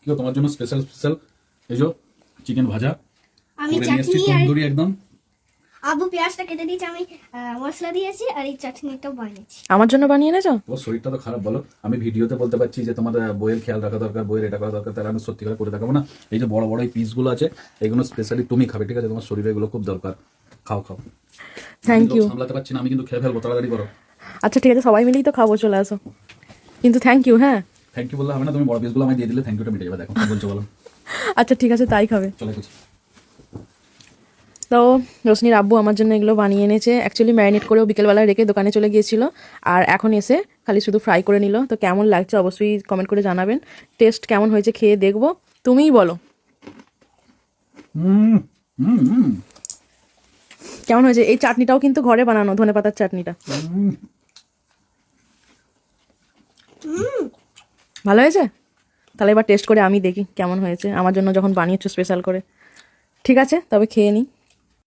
কি তোমার জন্য স্পেশাল স্পেশাল এই যে চিকেন ভাজা আমি করে নিয়ে এসেছি চাটনি আর তন্দুরি একদম। আবু পেঁয়াজটা কেটে দিয়েছি, আমি মশলা দিয়েছি আর এই চাটনিটাও বানিয়েছি। আমার জন্য বানিয়ে এনেছো? তোমার শরীরটা তো খারাপ, বলো। আমি ভিডিওতে বলতে পারছি যে তোমার বইয়ের খেয়াল রাখা দরকার, বইয়ের এটা করা দরকার, তাহলে আমি সত্যি করে দেখাবো না? এই যে বড় বড় এই পিসগুলো আছে, এগুলো স্পেশালি তুমি খাবে, ঠিক আছে? তোমার শরীরে এগুলো খুব দরকার। খাও খাও। Thank you. সামলাতে পারছি না আমি, কিন্তু খেয়ে ফেলবো, তাড়াতাড়ি করো। আচ্ছা ঠিক আছে, সবাই মিলেই তো খাবো, চলে আসো। কিন্তু থ্যাংক ইউ। হ্যাঁ থ্যাংক ইউ বললে হবে না, তুমি বড় পিসগুলো আমায় দিয়ে দিলে থ্যাংক ইউটা মিটে যাবে। দেখো কি বলছো বলো। আচ্ছা ঠিক আছে, তাই খাবে। চলে গেছি। তো রোশনির আব্বু আমার জন্য এগুলো বানিয়ে এনেছে। অ্যাকচুয়ালি ম্যারিনেট করেও বিকেলবেলায় রেখে দোকানে চলে গিয়েছিল, আর এখন এসে খালি শুধু ফ্রাই করে নিল। তো কেমন লাগছে অবশ্যই কমেন্ট করে জানাবেন। টেস্ট কেমন হয়েছে খেয়ে দেখবো, তুমিই বলো কেমন হয়েছে। এই চাটনিটাও কিন্তু ঘরে বানানো, ধনেপাতার চাটনিটা। ভালো হয়েছে? তাহলে এবার টেস্ট করে আমি দেখি কেমন হয়েছে, আমার জন্য যখন বানিয়েছো স্পেশাল করে। ঠিক আছে, তবে খেয়ে নিই।